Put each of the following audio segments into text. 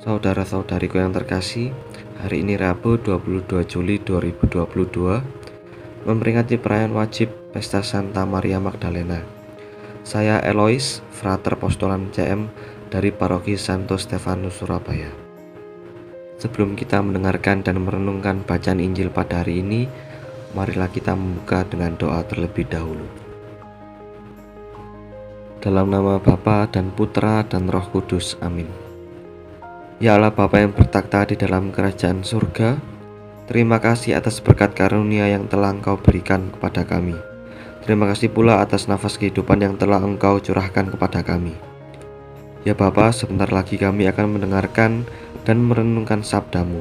Saudara-saudariku yang terkasih, hari ini Rabu 22 Juli 2022 memperingati perayaan wajib Pesta Santa Maria Magdalena. Saya Elois, Frater Postulan CM dari Paroki Santo Stefanus Surabaya. Sebelum kita mendengarkan dan merenungkan bacaan Injil pada hari ini, marilah kita membuka dengan doa terlebih dahulu. Dalam nama Bapa dan Putra dan Roh Kudus, amin. Ya Allah Bapa yang bertakhta di dalam kerajaan surga, terima kasih atas berkat karunia yang telah Engkau berikan kepada kami. Terima kasih pula atas nafas kehidupan yang telah Engkau curahkan kepada kami. Ya Bapa, sebentar lagi kami akan mendengarkan dan merenungkan sabda-Mu.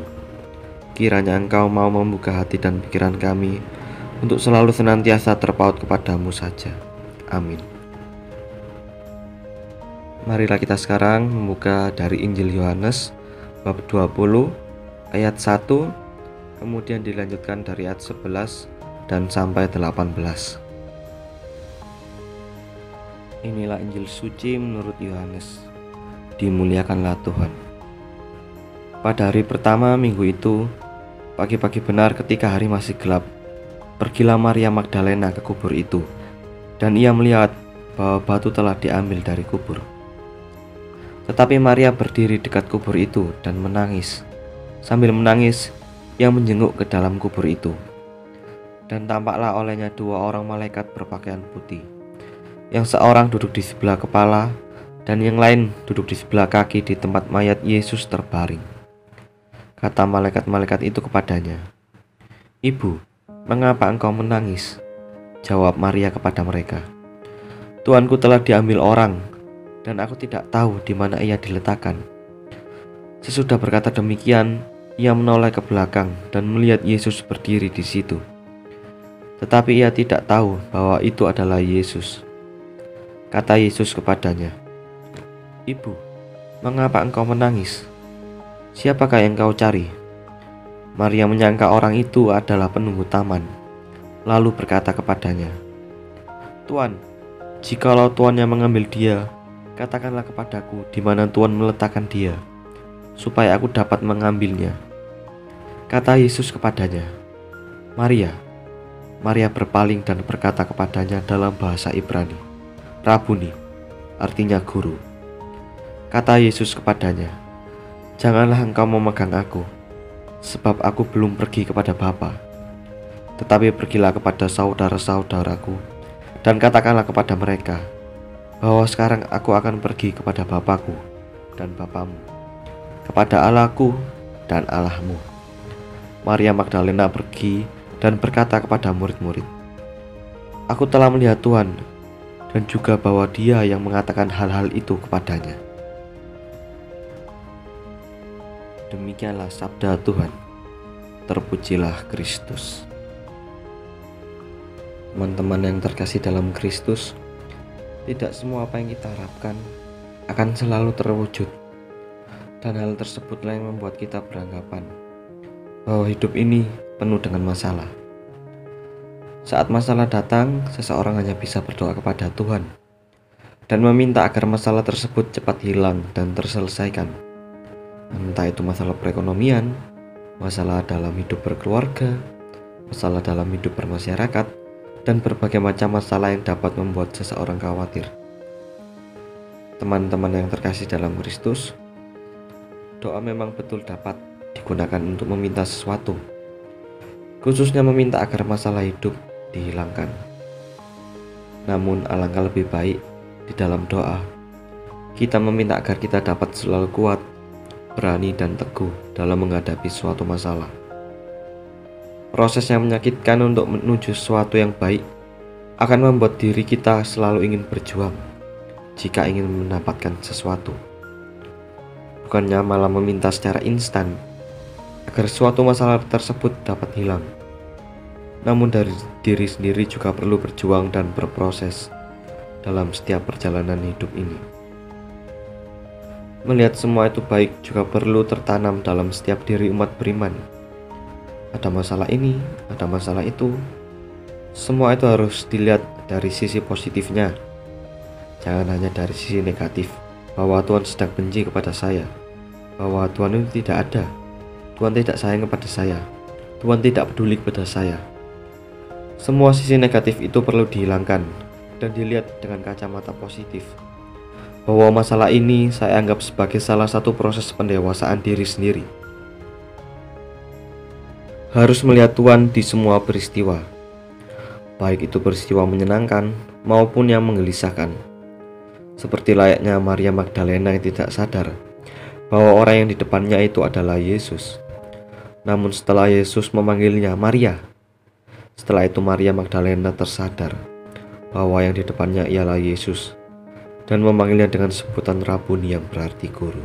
Kiranya Engkau mau membuka hati dan pikiran kami untuk selalu senantiasa terpaut kepadamu saja. Amin. Marilah kita sekarang membuka dari Injil Yohanes bab 20 ayat 1, kemudian dilanjutkan dari ayat 11 dan sampai 18. Inilah Injil suci menurut Yohanes. Dimuliakanlah Tuhan. Pada hari pertama minggu itu, pagi-pagi benar ketika hari masih gelap, pergilah Maria Magdalena ke kubur itu, dan ia melihat bahwa batu telah diambil dari kubur. Tetapi Maria berdiri dekat kubur itu dan menangis. Sambil menangis, ia menjenguk ke dalam kubur itu. Dan tampaklah olehnya dua orang malaikat berpakaian putih, yang seorang duduk di sebelah kepala dan yang lain duduk di sebelah kaki di tempat mayat Yesus terbaring. Kata malaikat-malaikat itu kepadanya, "Ibu, mengapa engkau menangis?" Jawab Maria kepada mereka, "Tuanku telah diambil orang, dan aku tidak tahu di mana ia diletakkan." Sesudah berkata demikian, ia menoleh ke belakang dan melihat Yesus berdiri di situ. Tetapi ia tidak tahu bahwa itu adalah Yesus. Kata Yesus kepadanya, "Ibu, mengapa engkau menangis? Siapakah yang kau cari?" Maria menyangka orang itu adalah penunggu taman, lalu berkata kepadanya, "Tuan, jikalau Tuan yang mengambil dia, katakanlah kepadaku di mana Tuhan meletakkan dia, supaya aku dapat mengambilnya." Kata Yesus kepadanya, "Maria." Maria berpaling dan berkata kepadanya dalam bahasa Ibrani, "Rabuni," artinya guru. Kata Yesus kepadanya, "Janganlah engkau memegang aku, sebab aku belum pergi kepada Bapa. Tetapi pergilah kepada saudara-saudaraku dan katakanlah kepada mereka bahwa sekarang aku akan pergi kepada Bapakku dan Bapamu, kepada Allahku dan Allahmu." Maria Magdalena pergi dan berkata kepada murid-murid, "Aku telah melihat Tuhan," dan juga bahwa Dia yang mengatakan hal-hal itu kepadanya. Demikianlah sabda Tuhan. Terpujilah Kristus. Teman-teman yang terkasih dalam Kristus, tidak semua apa yang kita harapkan akan selalu terwujud. Dan hal tersebutlah yang membuat kita beranggapan bahwa hidup ini penuh dengan masalah. Saat masalah datang, seseorang hanya bisa berdoa kepada Tuhan dan meminta agar masalah tersebut cepat hilang dan terselesaikan. Entah itu masalah perekonomian, masalah dalam hidup berkeluarga, masalah dalam hidup bermasyarakat, dan berbagai macam masalah yang dapat membuat seseorang khawatir. Teman-teman yang terkasih dalam Kristus, doa memang betul dapat digunakan untuk meminta sesuatu, khususnya meminta agar masalah hidup dihilangkan. Namun alangkah lebih baik di dalam doa kita meminta agar kita dapat selalu kuat, berani dan teguh dalam menghadapi suatu masalah. Proses yang menyakitkan untuk menuju sesuatu yang baik akan membuat diri kita selalu ingin berjuang jika ingin mendapatkan sesuatu. Bukannya malah meminta secara instan agar suatu masalah tersebut dapat hilang. Namun dari diri sendiri juga perlu berjuang dan berproses dalam setiap perjalanan hidup ini. Melihat semua itu baik juga perlu tertanam dalam setiap diri umat beriman. Ada masalah ini, ada masalah itu. Semua itu harus dilihat dari sisi positifnya. Jangan hanya dari sisi negatif, bahwa Tuhan sedang benci kepada saya. bahwa Tuhan itu tidak ada. Tuhan tidak sayang kepada saya. Tuhan tidak peduli kepada saya. Semua sisi negatif itu perlu dihilangkan dan dilihat dengan kacamata positif. Bahwa masalah ini saya anggap sebagai salah satu proses pendewasaan diri sendiri. Harus melihat Tuhan di semua peristiwa, baik itu peristiwa menyenangkan maupun yang menggelisahkan. Seperti layaknya Maria Magdalena yang tidak sadar bahwa orang yang di depannya itu adalah Yesus. Namun setelah Yesus memanggilnya Maria, setelah itu Maria Magdalena tersadar bahwa yang di depannya ialah Yesus dan memanggilnya dengan sebutan Rabuni yang berarti guru.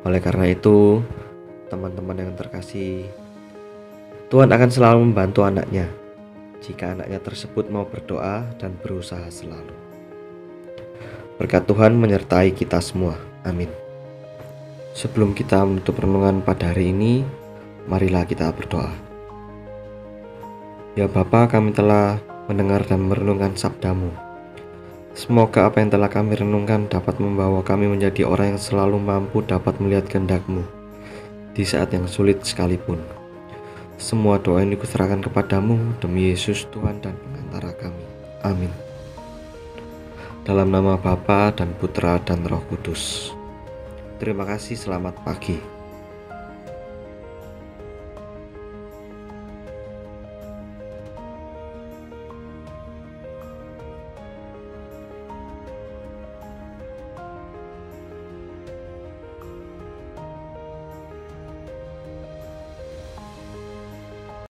Oleh karena itu, teman-teman yang terkasih, Tuhan akan selalu membantu anaknya jika anaknya tersebut mau berdoa dan berusaha selalu. Berkat Tuhan menyertai kita semua. Amin. Sebelum kita menutup renungan pada hari ini, marilah kita berdoa. Ya Bapa, kami telah mendengar dan merenungkan sabda-Mu. Semoga apa yang telah kami renungkan dapat membawa kami menjadi orang yang selalu mampu dapat melihat kehendak-Mu di saat yang sulit sekalipun. Semua doa ini kuserahkan kepadamu demi Yesus Tuhan dan pengantara kami. Amin. Dalam nama Bapa dan Putra dan Roh Kudus. Terima kasih, selamat pagi.